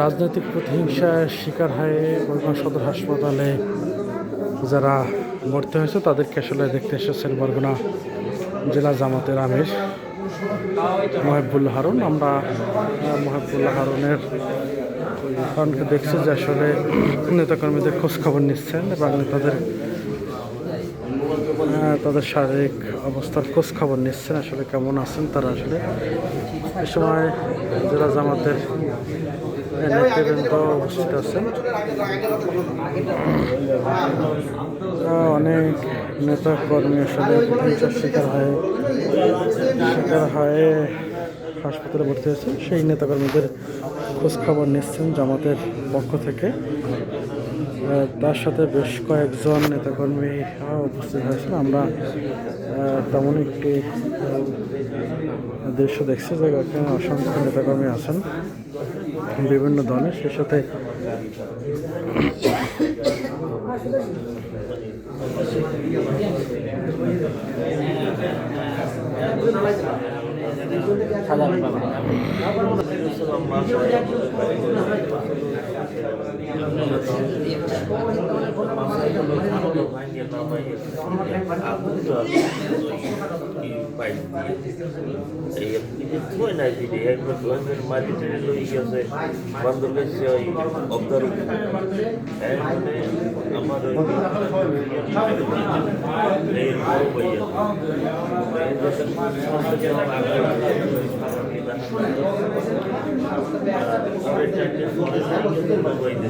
রাজনৈতিক প্রতিহিংসার শিকার হয়ে বরগুনা সদর হাসপাতালে যারা ভর্তি হয়েছে তাদেরকে আসলে দেখতে এসেছেন বরগুনা জেলা জামাতের আমির মহিবুল্লাহ হারুন। আমরা মহিবুল্লাহ হারুনের কারণকে দেখছি যে আসলে নেতাকর্মীদের খোঁজখবর নিচ্ছেন এবং তাদের শারীরিক অবস্থার খোঁজখবর নিচ্ছেন, আসলে কেমন আছেন তারা। আসলে এ সময় জেলা জামাতের নেতৃবৃন্দ উপস্থিত আছেন। অনেক নেতা কর্মী আসলে প্রতিহিংসার শিকার হয়ে হাসপাতালে ভর্তি হয়েছে। সেই নেতাকর্মীদের খোঁজখবর নিচ্ছেন জামাতের পক্ষ থেকে। তার সাথে বেশ কয়েকজন নেতাকর্মী উপস্থিত হয়েছেন। আমরা তেমন একটি দৃশ্য দেখছি যে এখানে অসংখ্য নেতাকর্মী আছেন বিভিন্ন দলের। সেই সাথে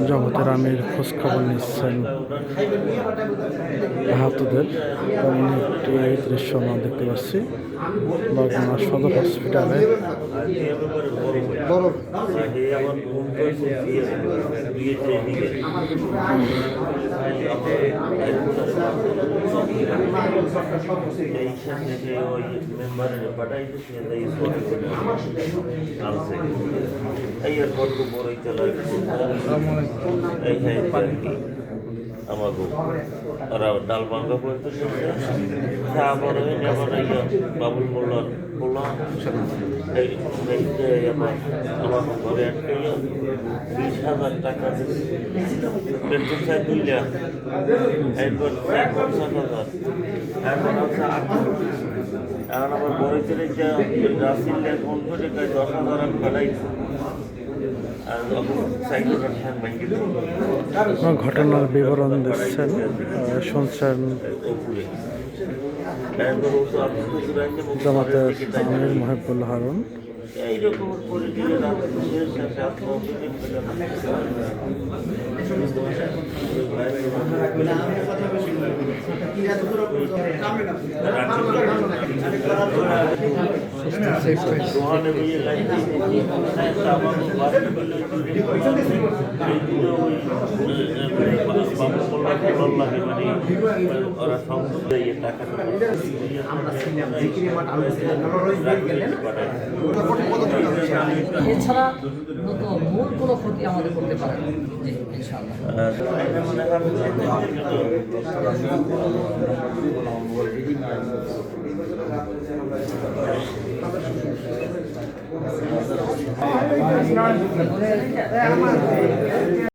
জামাতের আমির খোঁজখবর নিচ্ছেন আহতদের। তেমন একটি দৃশ্য আমরা দেখতে পাচ্ছি বরগুনা সদর হসপিটালে। ওরা ডালবাঙ্গা পর্যন্ত আবার বাবুল মোল্লার বললাম আমার ঘরে একটা 20,000 টাকা পেট্রোল চাই তুললা এরপর 50,000 এখন আছে এখন আমার বড় ছেলে যা রাসিল এখন করে 10,000 আমি পাঠাইছি। ঘটনার বিবরণ দিচ্ছেন, শুনছেন জামাতের আমির মহিবুল্লাহ হারুন। এইরকম এছাড়া মূল কোনো ক্ষতি আমাদের করতে পারে না ইনশাআল্লাহ।